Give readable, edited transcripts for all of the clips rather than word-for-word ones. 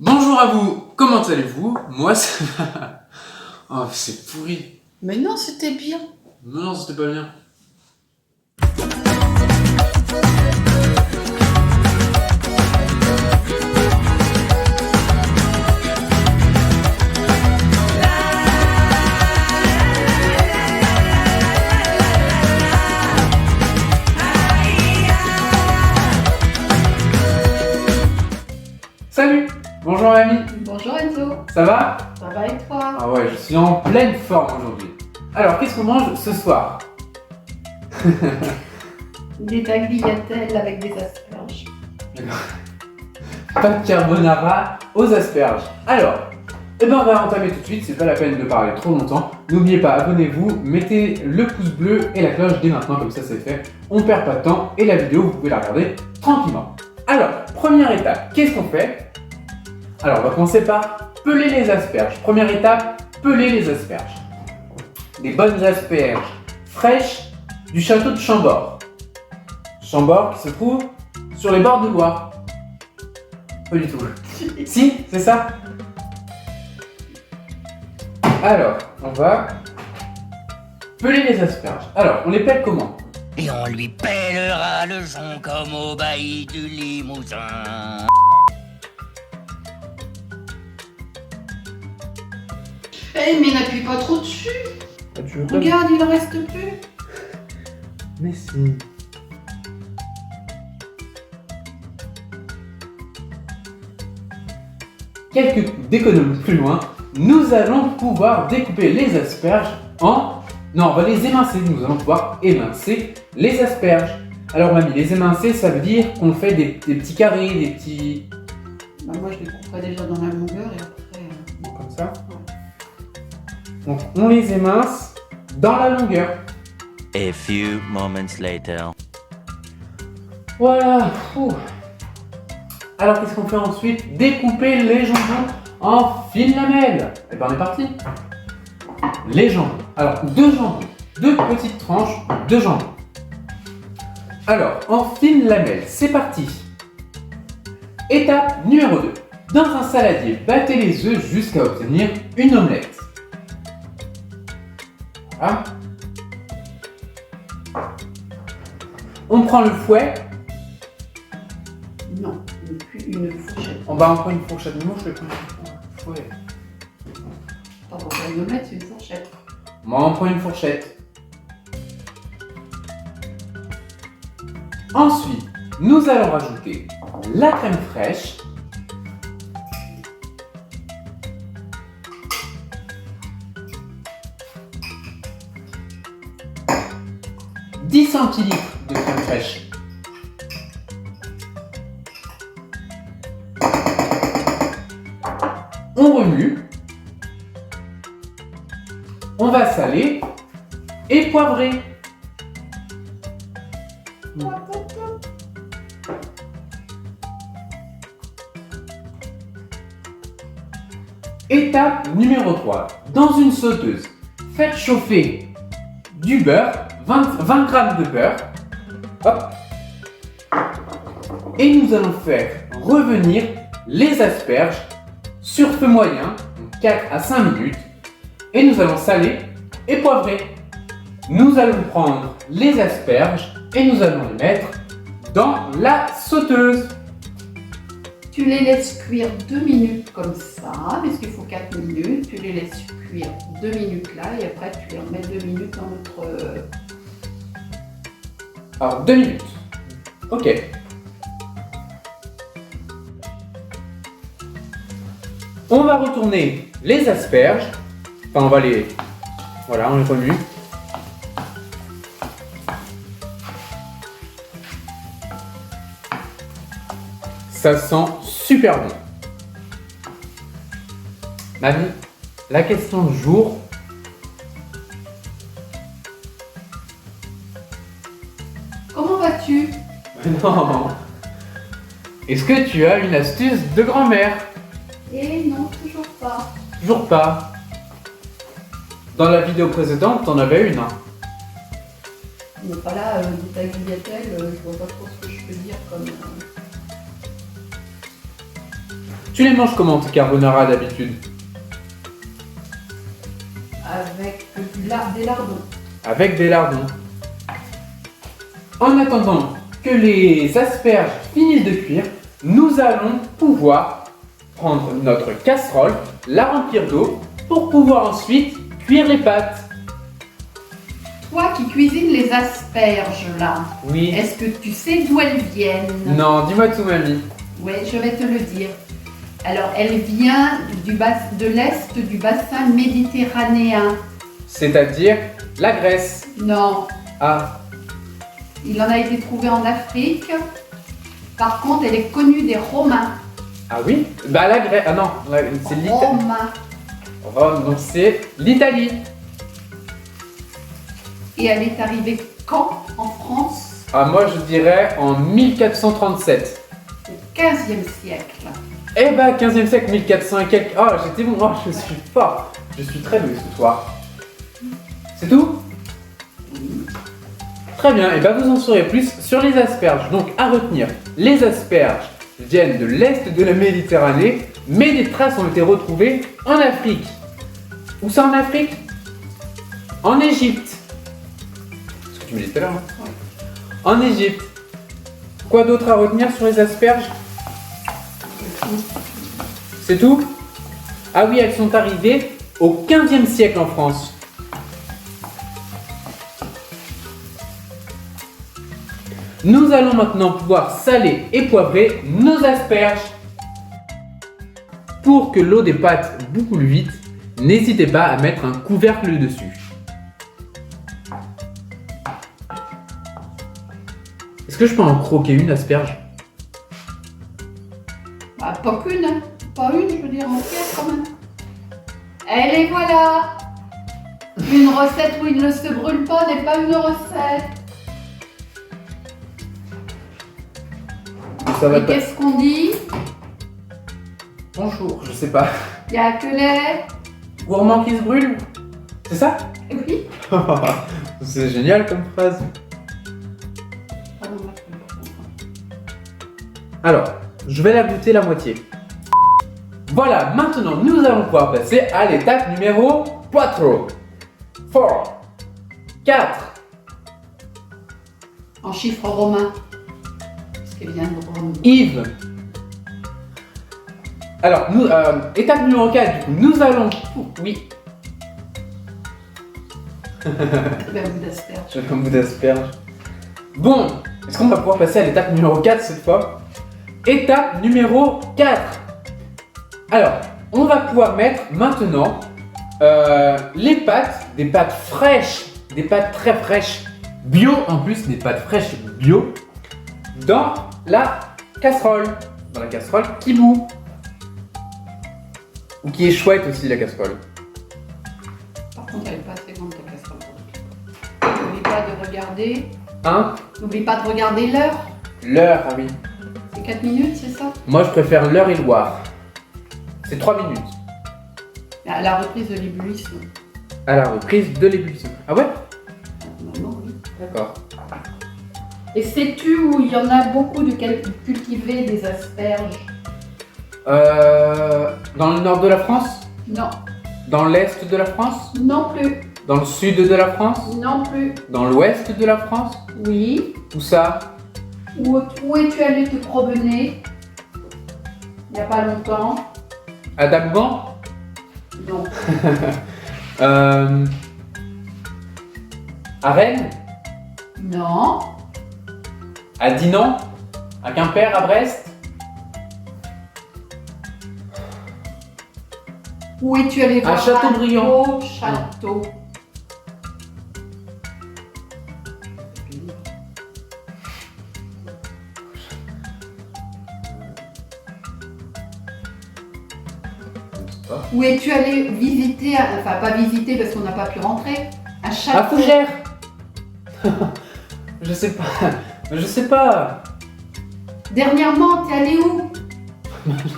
Bonjour à vous, comment allez-vous? Moi ça va. Oh, c'est pourri. Mais non, c'était bien. Non, c'était pas bien. Salut! Bonjour mamie, Bonjour Enzo. ça va? Ça va et toi? Ah ouais, je suis en pleine forme aujourd'hui. Alors, qu'est-ce qu'on mange ce soir? Des tagliatelles avec des asperges. Pas de carbonara aux asperges. Alors, on va entamer tout de suite, c'est pas la peine de parler trop longtemps. N'oubliez pas, abonnez-vous, mettez le pouce bleu et la cloche dès maintenant, comme ça c'est fait. On perd pas de temps et la vidéo, vous pouvez la regarder tranquillement. Alors, première étape, qu'est-ce qu'on fait? Alors, on va commencer par peler les asperges. Première étape, peler les asperges. Des bonnes asperges fraîches du château de Chambord. Chambord qui se trouve sur les bords de Loire. Pas du tout. Si, c'est ça. Alors, on va peler les asperges. Alors, on les pèle comment? Et on lui pèlera le jonc comme au bailli du Limousin. Eh mais n'appuie pas trop dessus. Tu veux pas... Regarde, il en reste plus. Mais si. Quelques coups d'économie plus loin, nous allons pouvoir découper les asperges en... Non, on va les émincer, nous allons pouvoir émincer les asperges. Alors mamie, les émincer, ça veut dire qu'on fait des petits carrés, des petits... Bah, moi je les couperai déjà dans la longueur et après... Comme ça. Donc on les émince dans la longueur. A few moments later. Voilà. Ouh. Alors qu'est-ce qu'on fait ensuite? Découper les jambons en fines lamelles. Et ben on est parti. Les jambons. Alors deux jambons, deux petites tranches de jambon. Alors en fines lamelles, c'est parti. Étape numéro 2. Dans un saladier, battez les œufs jusqu'à obtenir une omelette. Voilà. On prend le fouet. Non, une fourchette. On va en prendre une fourchette. Moi, je vais prendre un fouet. Pas pour faire une omelette, c'est une fourchette. On va en prendre une fourchette. Ensuite, nous allons rajouter la crème fraîche. « 10 centilitres de crème fraîche. On remue. On va saler et poivrer. Étape numéro 3. Dans une sauteuse, faites chauffer du beurre, 20 g de beurre. Hop. Et nous allons faire revenir les asperges sur feu moyen, 4 à 5 minutes. Et nous allons saler et poivrer. Nous allons prendre les asperges et nous allons les mettre dans la sauteuse. Tu les laisses cuire 2 minutes comme ça, parce qu'il faut 4 minutes. Tu les laisses cuire 2 minutes là et après tu les remets 2 minutes dans notre... Alors 2 minutes. Ok. On va retourner les asperges. Enfin, on va les... Voilà, on les remue. Ça sent super bon. Mamie, la question du jour. Comment vas-tu? Non. Est-ce que tu as une astuce de grand-mère? Eh non, toujours pas. Toujours pas. Dans la vidéo précédente, t'en avais une. Hein. Mais pas là, des tagliatelles, je vois pas trop ce que je peux dire comme... Tu les manges comment tes carbonara d'habitude? Avec des lardons. Avec des lardons. En attendant que les asperges finissent de cuire, nous allons pouvoir prendre notre casserole, la remplir d'eau pour pouvoir ensuite cuire les pâtes. Toi qui cuisines les asperges là, Oui. est-ce que tu sais d'où elles viennent? Non, dis-moi tout, mamie. Oui, je vais te le dire. Alors, elle vient de l'est du bassin méditerranéen. C'est-à-dire la Grèce. Non, Ah, il en a été trouvé en Afrique. Par contre, elle est connue des Romains. ah oui? Bah la Grèce. Ah non, c'est l'Italie. Romains. Rome, donc c'est l'Italie. Et elle est arrivée quand en France? Ah, moi je dirais en 1437. Au 15e siècle. Eh bah, 15e siècle, 1400 et quelques. Oh, j'étais bon, oh, je suis fort. Je suis très doué ce soir. C'est tout? Très bien, et bah vous en saurez plus sur les asperges. Donc à retenir, les asperges viennent de l'est de la Méditerranée, mais des traces ont été retrouvées en Afrique. Où ça en Afrique? En Égypte. Ce que tu me disais tout à l'heure. Hein. Oui. En Égypte. Quoi d'autre à retenir sur les asperges? C'est tout? Ah oui, elles sont arrivées au 15e siècle en France. Nous allons maintenant pouvoir saler et poivrer nos asperges. Pour que l'eau des pâtes bout plus vite, n'hésitez pas à mettre un couvercle dessus. Est-ce que je peux en croquer une asperge? Bah, pas qu'une, hein. Pas une, je veux dire entière quand même. Et voilà. Une recette où il ne se brûle pas n'est pas une recette. Ça va Et pas. qu'est-ce qu'on dit? Bonjour, je sais pas. Il n'y a que les... Gourmand qui se brûle? C'est ça? Oui. C'est génial comme phrase. Ah non, moi, je comprends pas. Alors, je vais la goûter la moitié. Voilà, maintenant nous allons pouvoir passer à l'étape numéro 4. 4. En chiffre romain. Parce qu'elle vient de Rome. Yves. Alors, étape numéro 4, du coup, nous allons... Oui, J'avais un bout d'asperge. j'avais un bout d'asperge. Bon, est-ce qu'on va pouvoir passer à l'étape numéro 4 cette fois? Étape numéro 4. Alors, on va pouvoir mettre maintenant les pâtes, des pâtes fraîches, des pâtes très fraîches, bio en plus, des pâtes fraîches bio, dans la casserole. Dans la casserole qui bout. Ou qui est chouette aussi la casserole. Par contre, elle n'est pas assez grande ta casserole. N'oublie pas de regarder. Hein? N'oublie pas de regarder l'heure. L'heure, ah oui. C'est 4 minutes, c'est ça? Moi je préfère l'heure et Loire. C'est 3 minutes. À la reprise de l'ébullition. À la reprise de l'ébullition. Ah ouais? Normalement, oui. D'accord. Et sais-tu où il y en a beaucoup de cultivés des asperges? Dans le nord de la France? Non. Dans l'est de la France? Non plus. Dans le sud de la France? Non plus. Dans l'ouest de la France? Oui. Où ça? Où es-tu allé te promener? Il n'y a pas longtemps? À Damgan? Non. À Rennes? Non. À Dinan? À Quimper? À Brest? Où es-tu allé voir Châteaubriand. un beau château? Où es-tu allé visiter, enfin pas visiter parce qu'on n'a pas pu rentrer, un À château? Fougères? Je sais pas. Je sais pas. Dernièrement, t'es allé où?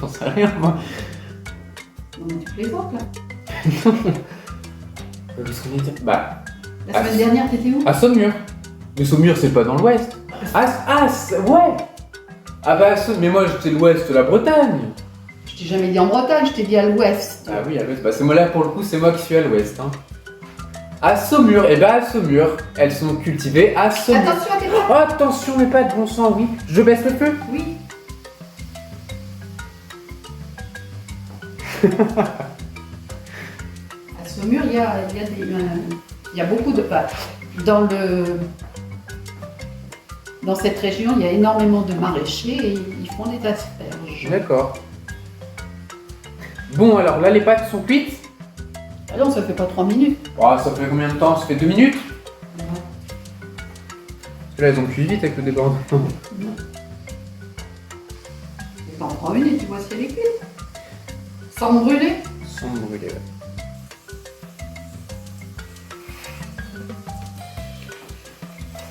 J'en sais rien moi. Non, mais tu plaisantes là. Qu'est-ce qu'on était? Bah, La semaine dernière, t'étais où? à Saumur. Mais Saumur, c'est pas dans l'ouest. Ouais. Ah bah, mais moi, j'étais l'ouest de la Bretagne. Je t'ai jamais dit en Bretagne, je t'ai dit à l'ouest. Ah oui, à l'ouest. Bah, c'est moi là pour le coup, c'est moi qui suis à l'ouest. Hein. À Saumur, et à Saumur, elles sont cultivées à Saumur. Attention à tes mains. Oh, attention, mais pas de bon sang, oui. Je baisse le feu. Oui. À Saumur, il y a beaucoup de pâtes. Dans cette région, il y a énormément de maraîchers et ils font des asperges. D'accord. Bon, alors là, les pâtes sont cuites. Ah non, ça fait pas 3 minutes. Oh, ça fait combien de temps? Ça fait 2 minutes? Non. Parce que là, elles ont cuit vite avec le débordement. Non. C'est pas en 3 minutes, tu vois si elle est cuite. Sans brûler. Sans brûler, ouais.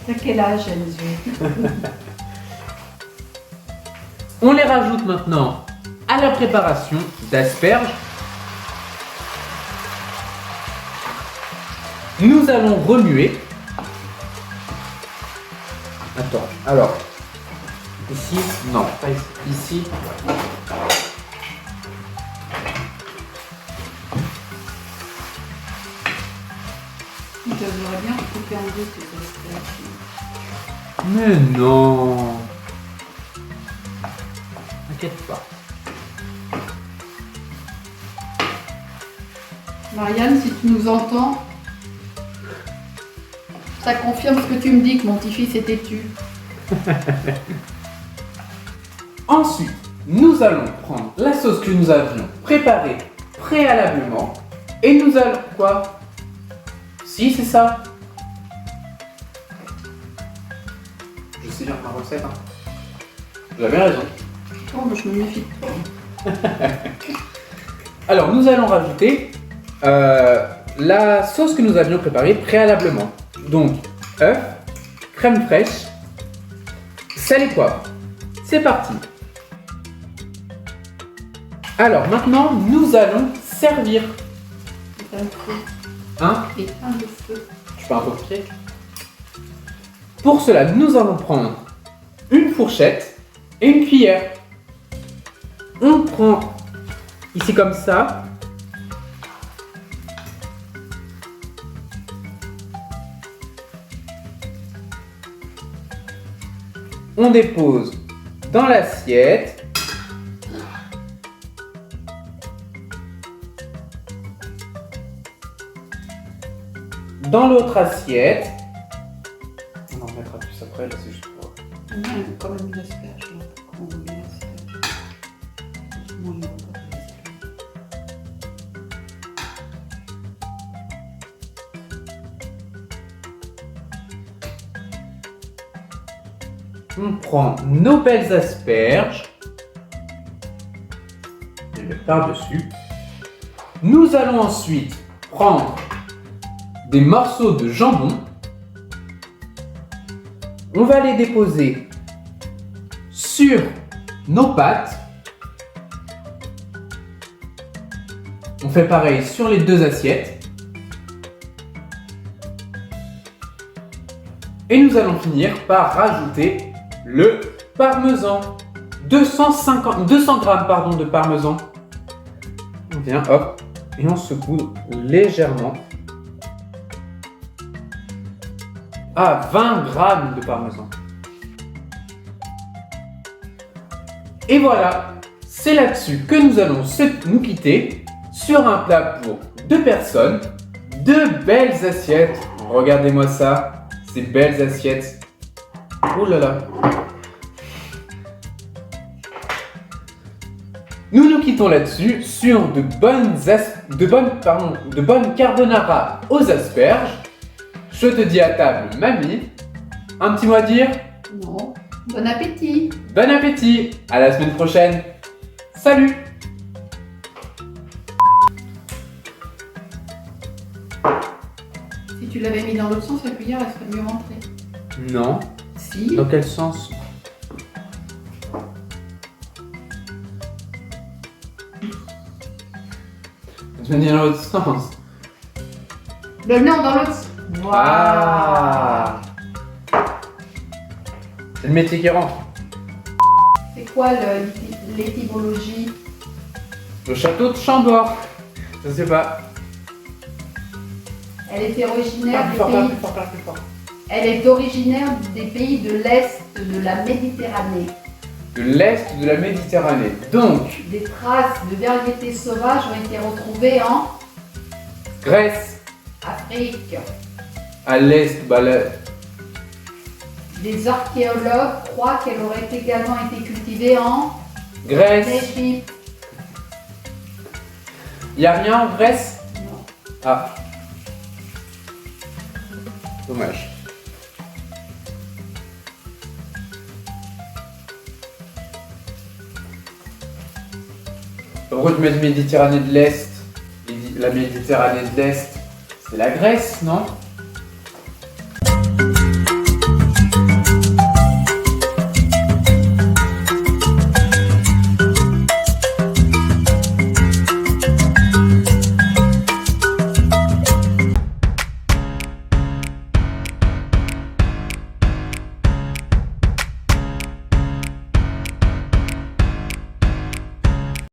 T'as quel âge, Enzo? On les rajoute maintenant à la préparation d'asperges. Nous allons remuer. Attends, alors. Ici, non, pas ici. Ici. Tu devrais bien couper en deux tes asperges. Mais non. T'inquiète pas. Marianne, si tu nous entends, ça confirme ce que tu me dis, que mon petit-fils est têtu. Ensuite, nous allons prendre la sauce que nous avions préparée préalablement et nous allons quoi? Si, c'est ça. Je sais lire ma recette. Hein. J'avais raison. Oh, moi, je me méfie de toi. Alors, nous allons rajouter la sauce que nous avions préparée préalablement. Donc, œufs, crème fraîche, sel et poivre. C'est parti. Alors, maintenant, nous allons servir. Éteins le feu. Hein? Éteins le feu. Je peux un peu pied. Pour cela, nous allons prendre une fourchette et une cuillère. On prend ici comme ça. On dépose dans l'assiette. Dans l'autre assiette. On en remettra plus après, là c'est juste pour... On a quand même une asperge là. Pourquoi on met l'asperge? Moi, il n'y a pas d'asperge. On prend nos belles asperges. Et les par-dessus. Nous allons ensuite prendre des morceaux de jambon. On va les déposer sur nos pâtes. On fait pareil sur les deux assiettes. Et nous allons finir par rajouter le parmesan. 200 grammes pardon, de parmesan. On vient, hop, et on secoue légèrement. À 20 grammes de parmesan. Et voilà, c'est là-dessus que nous allons nous quitter sur un plat pour 2 personnes, 2 belles assiettes. Regardez-moi ça, ces belles assiettes. Oh là là. Nous nous quittons là-dessus sur de bonnes carbonara aux asperges. Je te dis à table, mamie. Un petit mot à dire? Non. Bon appétit. Bon appétit. À la semaine prochaine. Salut. Si tu l'avais mis dans l'autre sens, la cuillère, elle serait mieux rentrée. Non. Si. Dans quel sens? Tu me dis dans l'autre sens. Non, dans l'autre sens. Ah. C'est le métier qui rentre. C'est quoi l'étymologie Le château de Chambord. Je sais pas. Elle était originaire Parle plus des fort, parle pays... plus fort, parle plus fort. Elle est originaire des pays de l'Est de la Méditerranée. De l'Est de la Méditerranée. Donc, Des traces de variétés sauvages ont été retrouvées en Grèce, Afrique. à l'Est, bah là, Des archéologues croient qu'elle aurait également été cultivée en Grèce. Égypte. Y a rien en Grèce? Non. Ah. Dommage. Pourquoi tu m'as dit Méditerranée de l'Est? La Méditerranée de l'Est, c'est la Grèce, non?